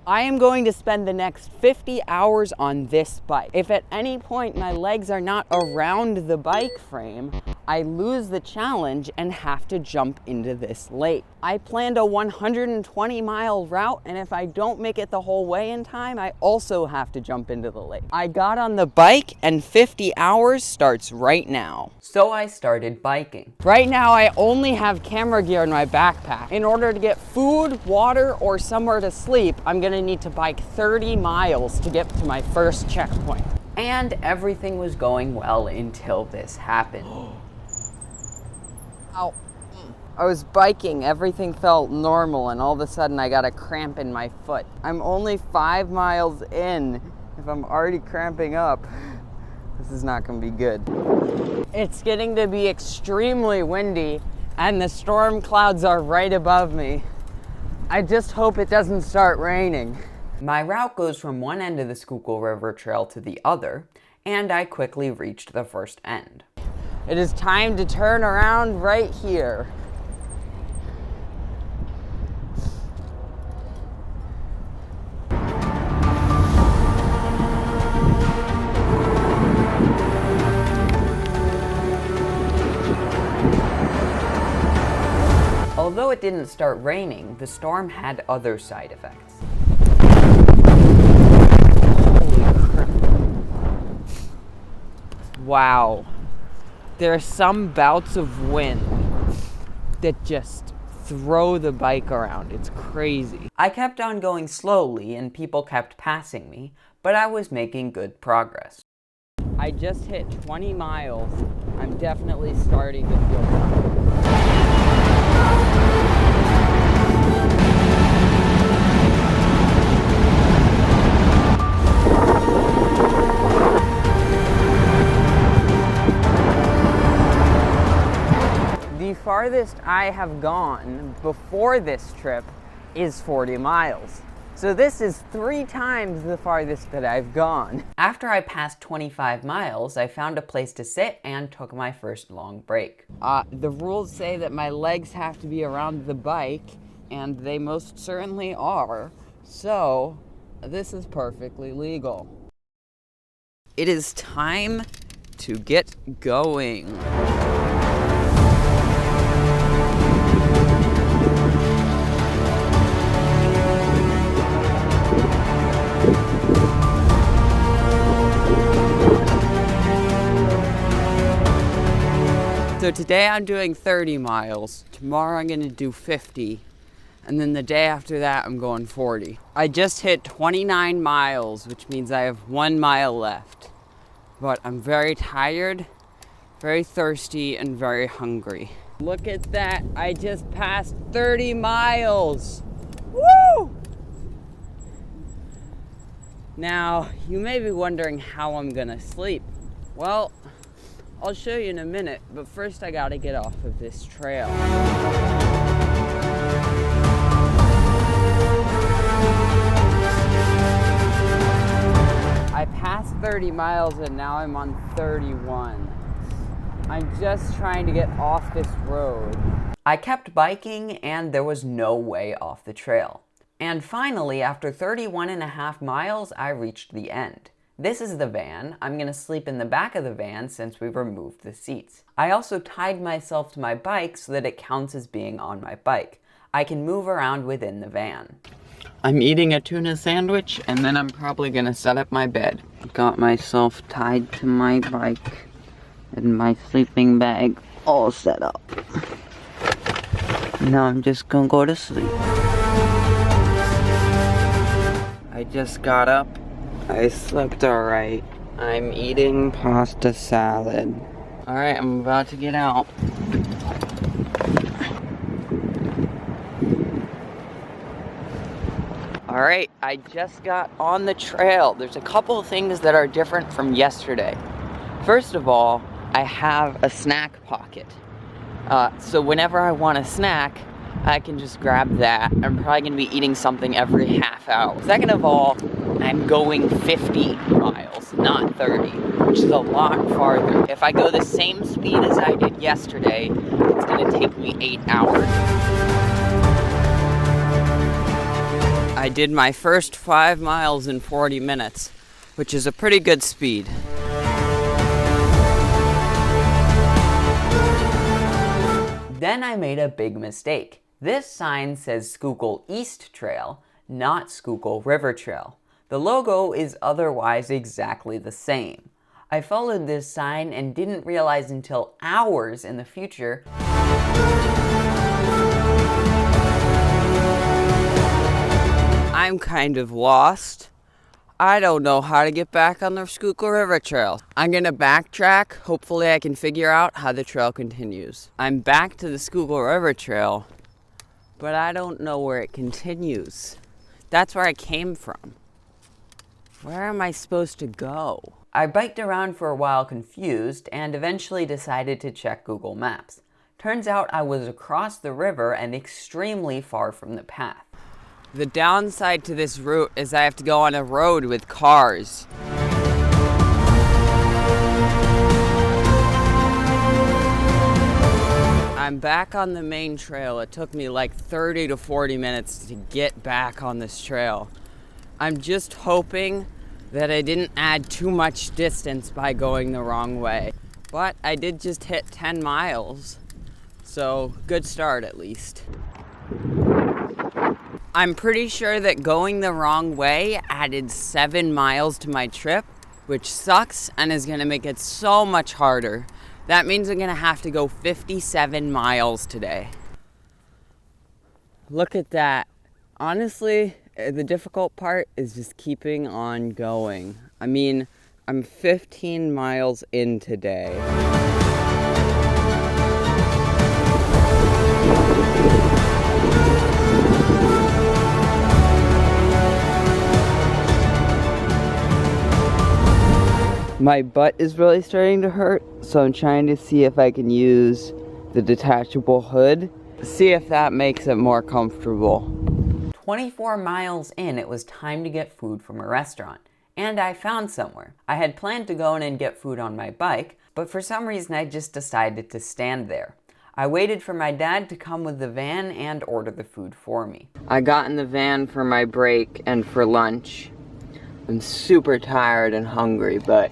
I am going to spend the next 50 hours on this bike. If at any point my legs are not around the bike frame, I lose the challenge and have to jump into this lake. I planned a 120-mile route, and if I don't make it the whole way in time, I also have to jump into the lake. I got on the bike and 50 hours starts right now. So I started biking. Right now I only have camera gear in my backpack. In order to get food, water, or somewhere to sleep, I'm gonna need to bike 30 miles to get to my first checkpoint. And everything was going well until this happened. Ow. I was biking, everything felt normal, and all of a sudden I got a cramp in my foot. I'm only 5 miles in. If I'm already cramping up, this is not gonna be good. It's getting to be extremely windy, and the storm clouds are right above me. I just hope it doesn't start raining. My route goes from one end of the Schuylkill River Trail to the other, and I quickly reached the first end. It is time to turn around right here. Although it didn't start raining, the storm had other side effects. Holy crap. Wow. There are some bouts of wind that just throw the bike around. It's crazy. I kept on going slowly and people kept passing me, but I was making good progress. I just hit 20 miles. I'm definitely starting to feel better. The farthest I have gone before this trip is 40 miles. So this is 3 times the farthest that I've gone. After I passed 25 miles, I found a place to sit and took my first long break. The rules say that my legs have to be around the bike, and they most certainly are. So this is perfectly legal. It is time to get going. So today I'm doing 30 miles, tomorrow I'm gonna do 50, and then the day after that I'm going 40. I just hit 29 miles, which means I have 1 mile left. But I'm very tired, very thirsty, and very hungry. Look at that, I just passed 30 miles. Woo! Now, you may be wondering how I'm gonna sleep. Well, I'll show you in a minute, but first I gotta get off of this trail. I passed 30 miles and now I'm on 31. I'm just trying to get off this road. I kept biking and there was no way off the trail. And finally, after 31.5 miles, I reached the end. This is the van. I'm gonna sleep in the back of the van since we removed the seats. I also tied myself to my bike so that it counts as being on my bike. I can move around within the van. I'm eating a tuna sandwich and then I'm probably gonna set up my bed. Got myself tied to my bike and my sleeping bag all set up. Now I'm just gonna go to sleep. I just got up. I slept alright. I'm eating pasta salad. Alright, I'm about to get out. Alright, I just got on the trail. There's a couple of things that are different from yesterday. First of all, I have a snack pocket. So whenever I want a snack, I can just grab that. I'm probably gonna be eating something every half hour. Second of all, I'm going 50 miles, not 30, which is a lot farther. If I go the same speed as I did yesterday, it's gonna take me 8 hours. I did my first 5 miles in 40 minutes, which is a pretty good speed. Then I made a big mistake. This sign says Schuylkill East Trail, not Schuylkill River Trail. The logo is otherwise exactly the same. I followed this sign and didn't realize until hours in the future I'm kind of lost. I don't know how to get back on the Schuylkill River Trail. I'm gonna backtrack. Hopefully I can figure out how the trail continues. I'm back to the Schuylkill River Trail, but I don't know where it continues. That's where I came from. Where am I supposed to go? I biked around for a while confused and eventually decided to check Google Maps. Turns out I was across the river and extremely far from the path. The downside to this route is I have to go on a road with cars. I'm back on the main trail. It took me like 30 to 40 minutes to get back on this trail. I'm just hoping that I didn't add too much distance by going the wrong way. But I did just hit 10 miles, so good start at least. I'm pretty sure that going the wrong way added 7 miles to my trip, which sucks and is gonna make it so much harder. That means I'm gonna have to go 57 miles today. Look at that. Honestly, the difficult part is just keeping on going. I mean, I'm 15 miles in today. My butt is really starting to hurt, so I'm trying to see if I can use the detachable hood, see if that makes it more comfortable. 24 miles in, it was time to get food from a restaurant, and I found somewhere. I had planned to go in and get food on my bike, but for some reason I just decided to stand there. I waited for my dad to come with the van and order the food for me. I got in the van for my break and for lunch. I'm super tired and hungry, but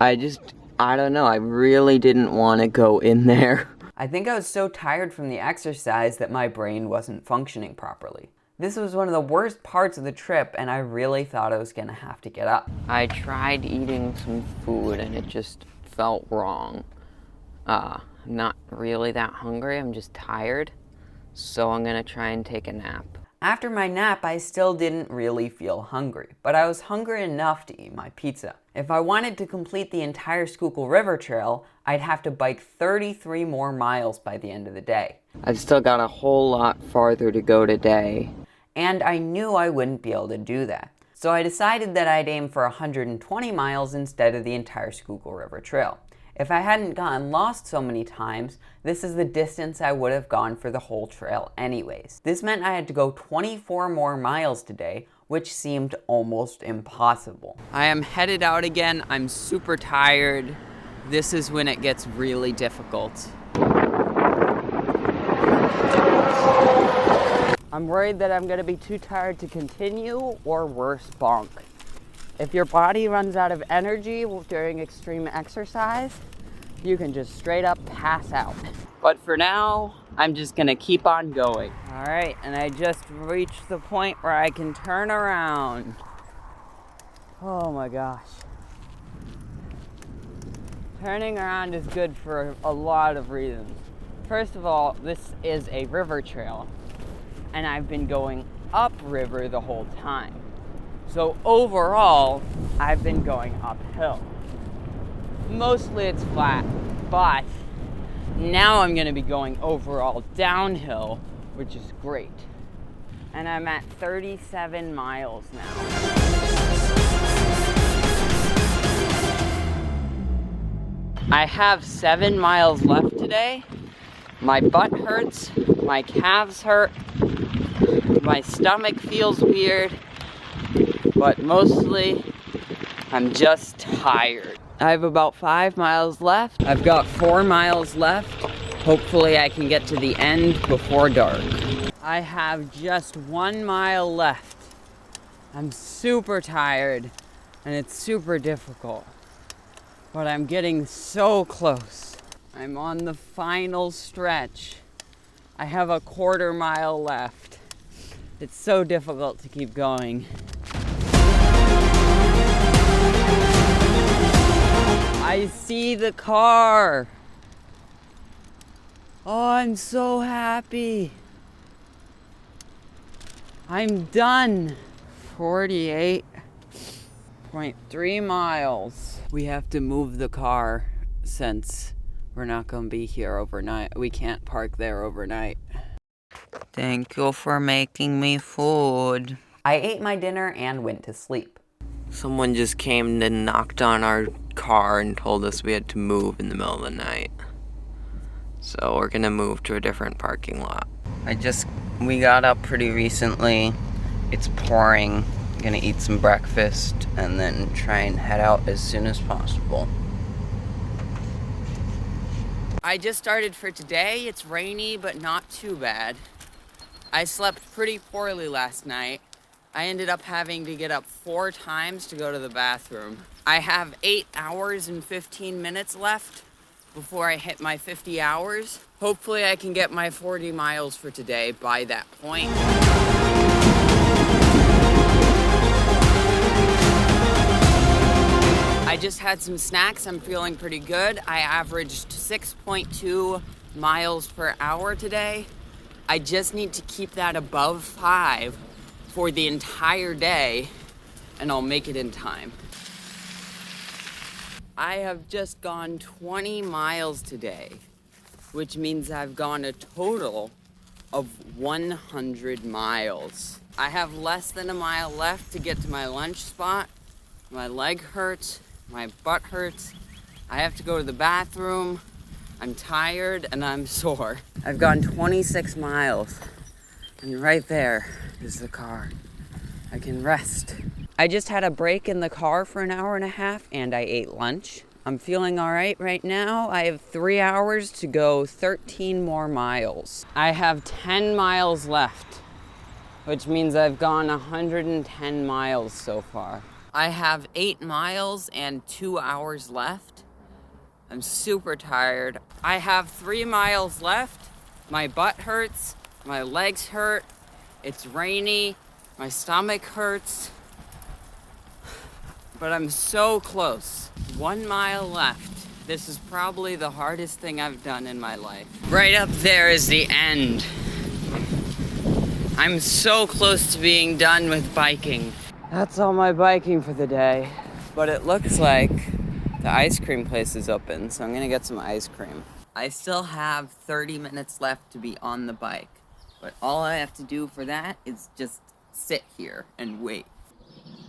I don't know, I really didn't want to go in there. I think I was so tired from the exercise that my brain wasn't functioning properly. This was one of the worst parts of the trip, and I really thought I was gonna have to get up. I tried eating some food and it just felt wrong. I'm not really that hungry, I'm just tired, so I'm gonna try and take a nap. After my nap, I still didn't really feel hungry, but I was hungry enough to eat my pizza. If I wanted to complete the entire Schuylkill River Trail, I'd have to bike 33 more miles by the end of the day. I've still got a whole lot farther to go today. And I knew I wouldn't be able to do that. So I decided that I'd aim for 120 miles instead of the entire Schuylkill River Trail. If I hadn't gotten lost so many times, this is the distance I would have gone for the whole trail anyways. This meant I had to go 24 more miles today, which seemed almost impossible. I am headed out again. I'm super tired. This is when it gets really difficult. I'm worried that I'm gonna be too tired to continue, or worse, bonk. If your body runs out of energy during extreme exercise, you can just straight up pass out. But for now, I'm just gonna keep on going. All right, and I just reached the point where I can turn around. Oh my gosh. Turning around is good for a lot of reasons. First of all, this is a river trail, and I've been going upriver the whole time. So overall, I've been going uphill. Mostly it's flat, but now I'm gonna be going overall downhill, which is great. And I'm at 37 miles now. I have 7 miles left today. My butt hurts, my calves hurt, my stomach feels weird, but mostly I'm just tired. I have about 5 miles left. I've got 4 miles left. Hopefully I can get to the end before dark. I have just 1 mile left. I'm super tired and it's super difficult, but I'm getting so close. I'm on the final stretch. I have a 1/4 mile left. It's so difficult to keep going. I see the car. Oh, I'm so happy. I'm done. 48.3 miles. We have to move the car since we're not gonna be here overnight. We can't park there overnight. Thank you for making me food. I ate my dinner and went to sleep. Someone just came and knocked on our car and told us we had to move in the middle of the night. So we're gonna move to a different parking lot. We got up pretty recently. It's pouring. I'm gonna eat some breakfast and then try and head out as soon as possible. I just started for today. It's rainy, but not too bad. I slept pretty poorly last night. I ended up having to get up 4 times to go to the bathroom. I have 8 hours and 15 minutes left before I hit my 50 hours. Hopefully I can get my 40 miles for today by that point. I just had some snacks. I'm feeling pretty good. I averaged 6.2 miles per hour today. I just need to keep that above 5 for the entire day, and I'll make it in time. I have just gone 20 miles today, which means I've gone a total of 100 miles. I have less than a mile left to get to my lunch spot. My leg hurts, my butt hurts. I have to go to the bathroom. I'm tired and I'm sore. I've gone 26 miles, and right there is the car. I can rest. I just had a break in the car for an hour and a half and I ate lunch. I'm feeling all right now. I have 3 hours to go 13 more miles. I have 10 miles left, which means I've gone 110 miles so far. I have 8 miles and 2 hours left. I'm super tired. I have 3 miles left. My butt hurts, my legs hurt, it's rainy, my stomach hurts, but I'm so close. 1 mile left. This is probably the hardest thing I've done in my life. Right up there is the end. I'm so close to being done with biking. That's all my biking for the day, but it looks like the ice cream place is open, so I'm gonna get some ice cream. I still have 30 minutes left to be on the bike, but all I have to do for that is just sit here and wait.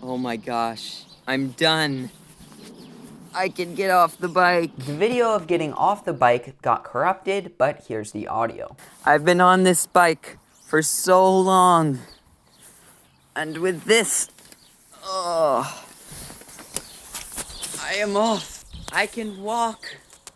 Oh my gosh, I'm done. I can get off the bike. The video of getting off the bike got corrupted, but here's the audio. I've been on this bike for so long, and with this, I am off. I can walk.